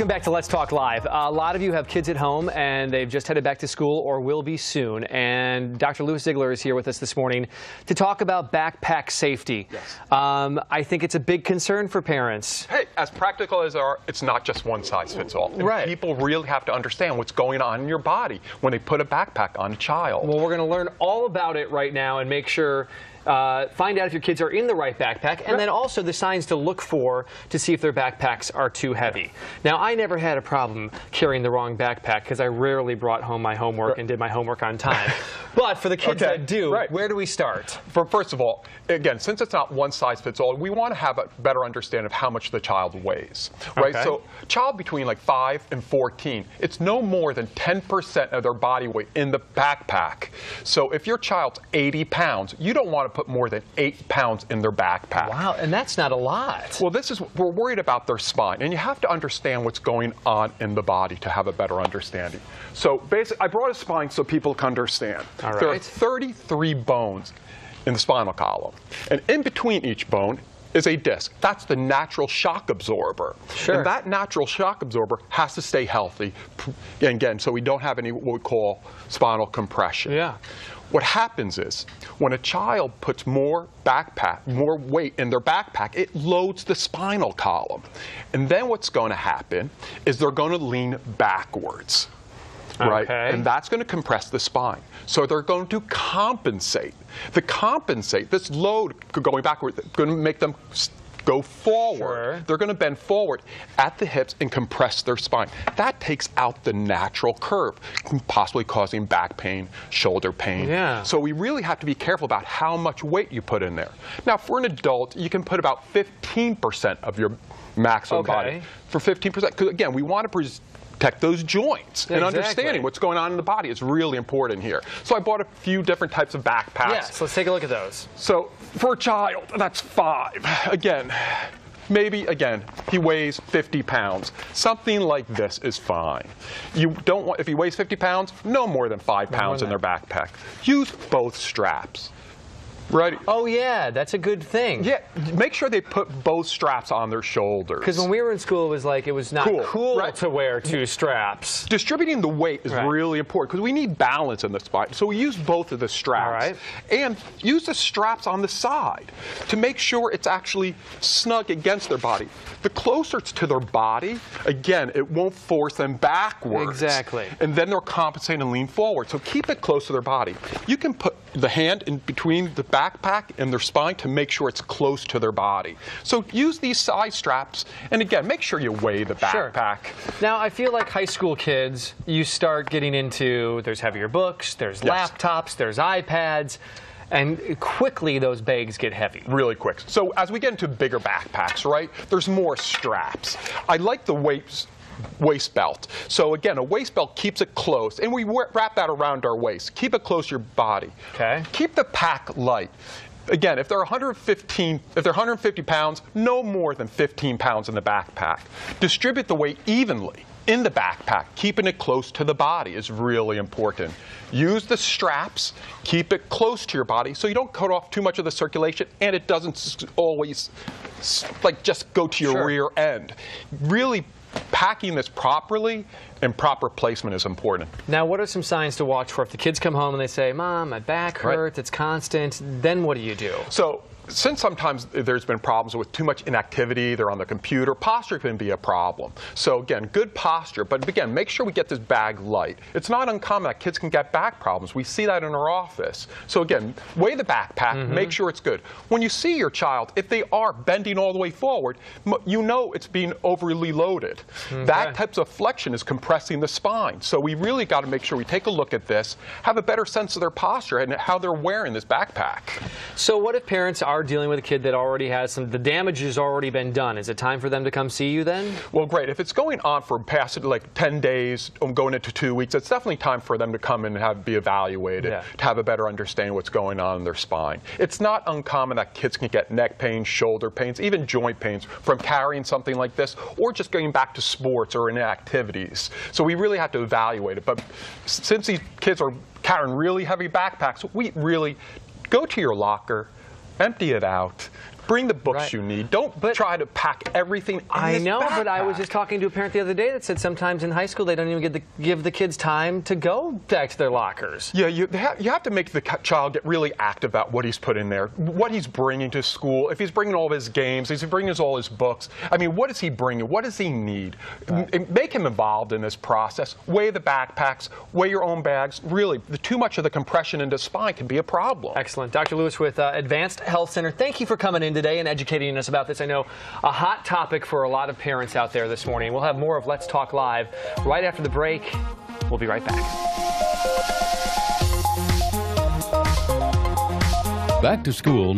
Welcome back to Let's Talk Live. A lot of you have kids at home and they've just headed back to school or will be soon. And Dr. Louis Ziegler is here with us this morning to talk about backpack safety. Yes. I think it's a big concern for parents. Hey, as practical as it's not just one size fits all. And right. People really have to understand what's going on in your body when they put a backpack on a child. Well, we're going to learn all about it right now and make sure find out if your kids are in the right backpack, and then also the signs to look for to see if their backpacks are too heavy. Now, I never had a problem carrying the wrong backpack because I rarely brought home my homework and did my homework on time. But for the kids that do, where do we start? First of all, again, since it's not one size fits all, we want to have a better understanding of how much the child weighs. Right? Okay. So, child between like 5 and 14, it's no more than 10% of their body weight in the backpack. So if your child's 80 pounds, you don't want to put more than 8 pounds in their backpack. Wow, and that's not a lot. Well, we're worried about their spine, and you have to understand what's going on in the body to have a better understanding. So basically, I brought a spine so people can understand. All right. There are 33 bones in the spinal column, and in between each bone is a disc. That's the natural shock absorber. Sure. And that natural shock absorber has to stay healthy, and again, so we don't have any what we call spinal compression. Yeah. What happens is, when a child puts more weight in their backpack, it loads the spinal column. And then what's going to happen is they're going to lean backwards. Right? Okay. And that's going to compress the spine. So they're going to compensate. This load going backward is going to make them go forward. Sure. They're going to bend forward at the hips and compress their spine. That takes out the natural curve, possibly causing back pain, shoulder pain. Yeah. So we really have to be careful about how much weight you put in there. Now, for an adult, you can put about 15% of your maximum body. For 15%, because again, we want to protect those joints. And understanding what's going on in the body is really important here. So I bought a few different types of backpacks. Yes, let's take a look at those. So for a child, that's 5. Again, maybe, again, he weighs 50 pounds. Something like this is fine. You don't want, if he weighs 50 pounds, no more than 5 pounds in their backpack. Use both straps. Right. Oh, yeah, that's a good thing. Yeah, make sure they put both straps on their shoulders. Because when we were in school, it was not cool to wear 2 straps. Distributing the weight is really important because we need balance in the spine. So we use both of the straps. All right. And use the straps on the side to make sure it's actually snug against their body. The closer it's to their body, again, it won't force them backwards. Exactly. And then they'll compensate and lean forward. So keep it close to their body. You can put the hand in between the backpack and their spine to make sure it's close to their body. So use these side straps, and again, make sure you weigh the backpack. Sure. Now, I feel like high school kids, you start getting into, there's heavier books, there's laptops, there's iPads, and quickly those bags get heavy. Really quick. So as we get into bigger backpacks, right, there's more straps. I like the waist belt. So again, a waist belt keeps it close, and we wrap that around our waist. Keep it close to your body. Okay. Keep the pack light. Again, if they're 150 pounds, no more than 15 pounds in the backpack. Distribute the weight evenly in the backpack. Keeping it close to the body is really important. Use the straps, keep it close to your body so you don't cut off too much of the circulation, and it doesn't always just go to your rear end. Really packing this properly and proper placement is important. Now, what are some signs to watch for if the kids come home and they say, "Mom, my back hurts, it's constant," then what do you do? So, since sometimes there's been problems with too much inactivity, they're on the computer, posture can be a problem. So again, good posture, but again, make sure we get this bag light. It's not uncommon that kids can get back problems. We see that in our office. So again, weigh the backpack, make sure it's good. When you see your child, if they are bending all the way forward, you know it's being overly loaded. That type of flexion is compressing the spine. So we really got to make sure we take a look at this, have a better sense of their posture and how they're wearing this backpack. So what if parents are dealing with a kid that already has the damage has already been done? Is it time for them to come see you then? Well, great. If it's going on for past 10 days, going into 2 weeks, it's definitely time for them to come and be evaluated to have a better understanding of what's going on in their spine. It's not uncommon that kids can get neck pain, shoulder pains, even joint pains from carrying something like this or just going back to sports or in activities. So we really have to evaluate it. But since these kids are carrying really heavy backpacks, we really go to your locker, empty it out, Bring the books Right. you need. Don't try to pack everything in I this know, but I was backpack. just talking to a parent the other day that said sometimes in high school they don't even give the kids time to go back to their lockers. Yeah, you have to make the child get really active about what he's put in there, what he's bringing to school. If he's bringing all of his games, if he's bringing all his books, I mean, what is he bringing? What does he need? Right. Make him involved in this process. Weigh the backpacks, weigh your own bags. Really, too much of the compression into spine can be a problem. Excellent. Dr. Lewis with Advanced Health Center, thank you for coming in today and educating us about this. I know a hot topic for a lot of parents out there this morning. We'll have more of Let's Talk Live right after the break. We'll be right back. Back to school